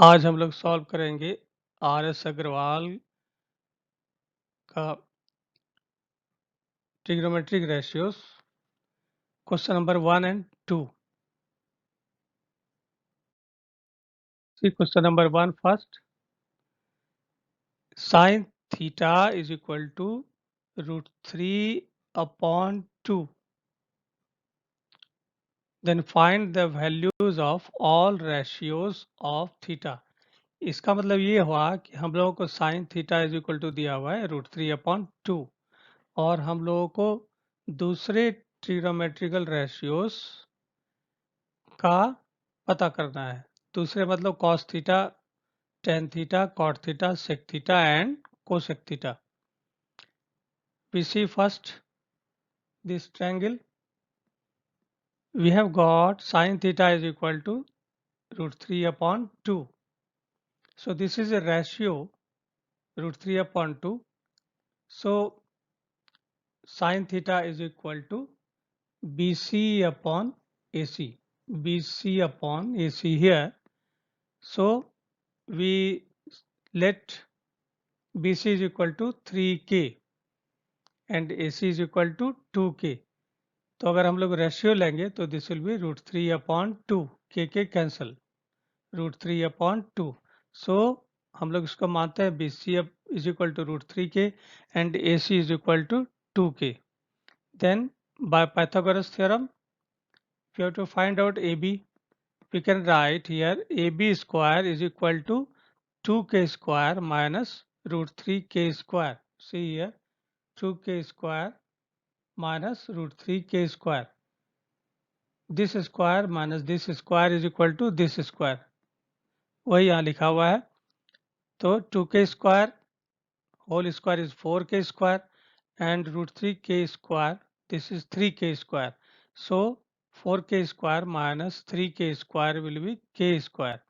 आज हम लोग सॉल्व करेंगे आर.एस. अग्रवाल का trigonometric ratios question number 1 and 2. See question number 1 first. Sin theta is equal to root 3 upon 2. Then find the values of all ratios of theta. इसका मतलब ये हुआ कि हम लोगों को sin theta is equal to दिया हुआ है √3 upon 2 और हम लोगों को दूसरे ट्रिग्नोमेट्रिकल रेशियोज का पता करना है। दूसरे मतलब cos theta, tan theta, cot theta, sec theta and cosec theta. We see first this triangle. We have got sin theta is equal to √3 upon 2. So this is a ratio √3 upon 2. So sin theta is equal to BC upon AC. BC upon AC here. So we let BC is equal to 3K and AC is equal to 2K. तो अगर हम लोग ratio लेंगे तो this will be √3 upon 2. के cancel, √3 upon 2. सो हम लोग इसको मानते हैं BC is equal to √3K and AC is equal to 2K. Then by Pythagoras theorem, if you have to find out AB, we can write here AB square is equal to 2K square minus √3K square. See here 2K square minus √3K square. This square minus this square is equal to this square. वही यहाँ लिखा हुआ है. तो 2K square whole square is 4K square and √3K square, this is 3K square. So 4K square minus 3K square will be K square.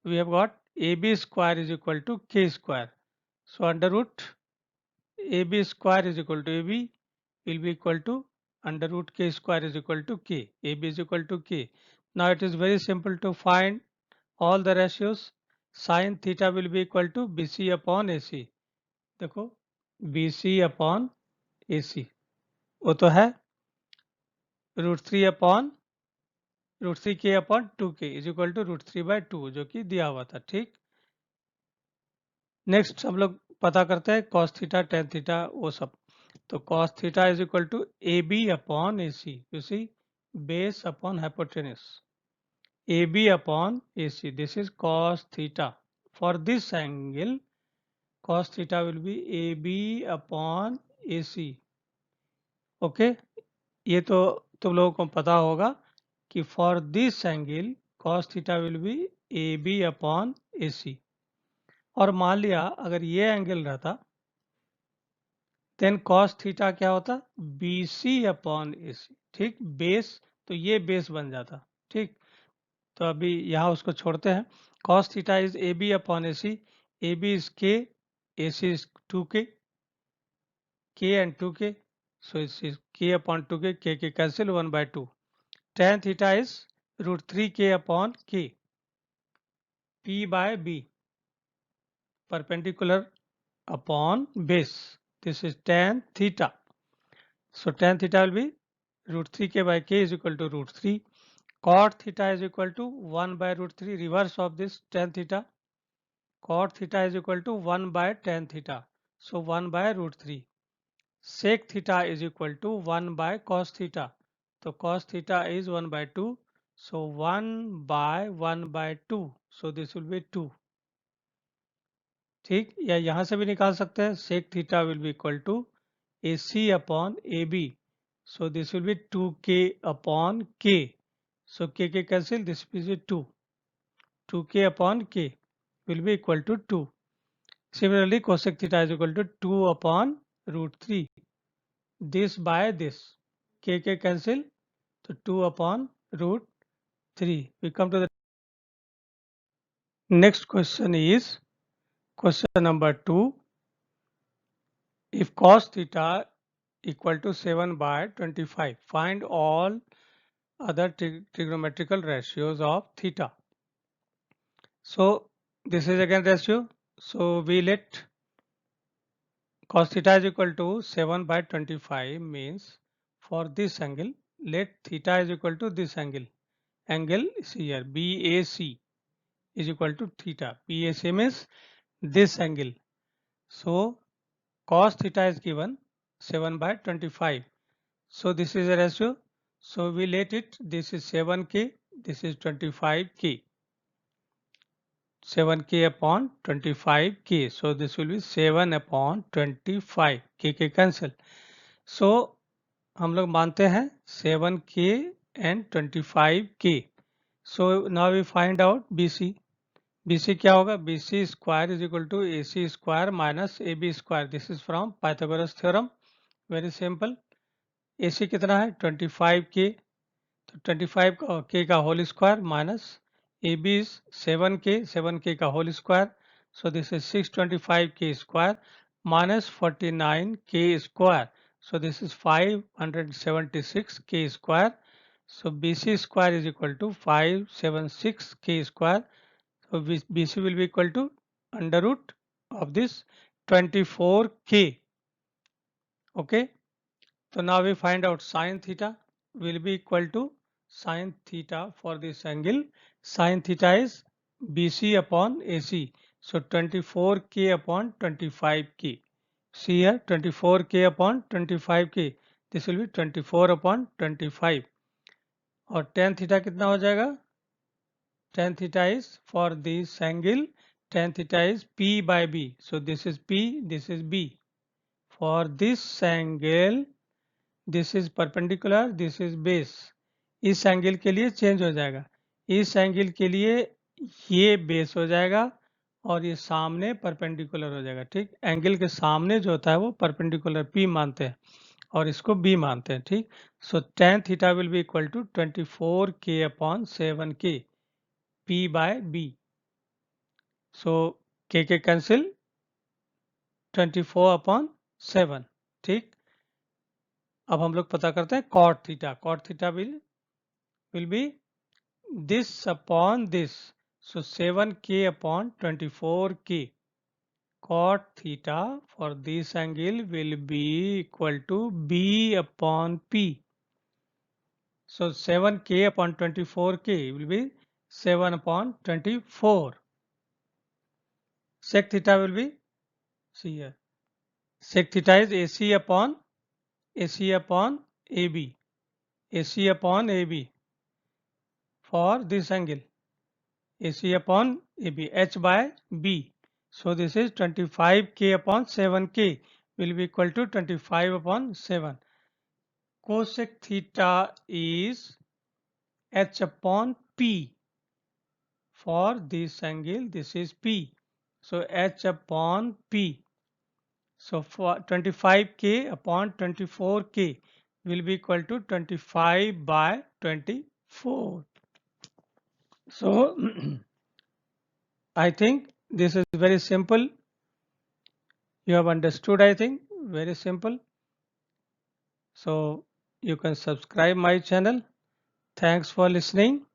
We have got AB square is equal to K square. So under root AB square is equal to AB will be equal to under root K square is equal to K. AB is equal to K. Now it is very simple to find all the ratios. Sin theta will be equal to BC upon AC. देखो BC upon AC वो तो है √3 upon √3K upon 2K is equal to √3 by 2 जो कि दिया हुआ था. ठीक, नेक्स्ट हम लोग पता करते हैं cos थीटा, tan थीटा वो सब. तो cos theta is equal to AB upon AC. You see base upon hypotenuse. AB upon AC. This is cos theta. For this angle, cos theta will be AB upon AC. Okay, ये तो तुम लोगों को पता होगा कि for this angle, cos theta will be AB upon AC. और मान लिया अगर ये एंगल रहता देन cos थीटा क्या होता BC अपॉन AC. ठीक, बेस तो ये बेस बन जाता. ठीक, तो अभी यहाँ उसको छोड़ते हैं. cos theta is AB upon AC. AB is K, AC is 2K, K and 2K. So it is K upon 2K, K cancel 1 by 2. Tan theta is √3K upon K. P by B. Perpendicular upon base. This is tan theta. So tan theta will be √3K by K is equal to √3. Cot theta is equal to 1 by √3. Reverse of this tan theta. Cot theta is equal to 1 by tan theta. So 1 by √3. Sec theta is equal to 1 by cos theta. So cos theta is 1 by 2. So 1 by 1 by 2. So this will be 2. ठीक, या यहाँ से भी निकाल सकते हैं. sec theta will be equal to AC upon AB. So this will be 2K upon K. So K cancel, this is 2. 2K upon K will be equal to 2. Similarly, cosec theta is equal to 2 upon √3. This by this. K cancel, so 2 upon √3. We come to the next question is question number 2. If cos theta equal to 7 by 25, find all other trigonometrical ratios of theta. So this is again ratio. So we let cos theta is equal to 7 by 25 means for this angle, let theta is equal to this angle. Angle is here, BAC is equal to theta. BAC means this angle. So cos theta is given 7 by 25. So this is a ratio. So we let it, this is 7k, this is 25k. 7k upon 25k. So this will be 7 upon 25. k cancel. So हम लोग मानते हैं 7k and 25k. So now we find out BC. BC क्या होगा? BC square is equal to AC square minus AB square. This is from Pythagoras theorem. Very simple. AC कितना है? 25k. तो 25k का whole square minus AB is 7k का whole square. So this is 625k square minus 49k square. So this is 576k square. So BC square is equal to 576k square. So BC will be equal to under root of this 24k. Okay. So now we find out sine theta will be equal to sine theta for this angle. Sine theta is BC upon AC. So 24k upon 25k. See here 24k upon 25k. This will be 24 upon 25. और tan theta कितना हो जाएगा? Tan theta is for this angle. Tan theta is P by B. So this is P, this is B. For this angle, this is perpendicular, this is base. इस angle के लिए change हो जाएगा. इस angle के लिए ये base हो जाएगा और ये सामने परपेंडिकुलर हो जाएगा. ठीक, एंगल के सामने जो होता है वो परपेंडिकुलर P मानते हैं और इसको B मानते हैं. ठीक, so tan theta will be equal to 24k upon 7k P बाय B. So k cancel, 24 upon 7. ठीक, अब हम लोग पता करते हैं cot theta. Cot theta will be this upon this. So 7k upon 24k. Cot theta for this angle will be equal to B upon P. So 7k upon 24k will be 7 upon 24. Sec theta will be, see here, sec theta is AC upon AB. AC upon AB for this angle. AC upon AB, H by B. So this is 25k upon 7k will be equal to 25 upon 7. Cosec theta is H upon P. For this angle, this is P. So H upon P. So for 25k upon 24k will be equal to 25 by 24. So I think this is very simple. You have understood, I think, very simple. So you can subscribe my channel. Thanks for listening.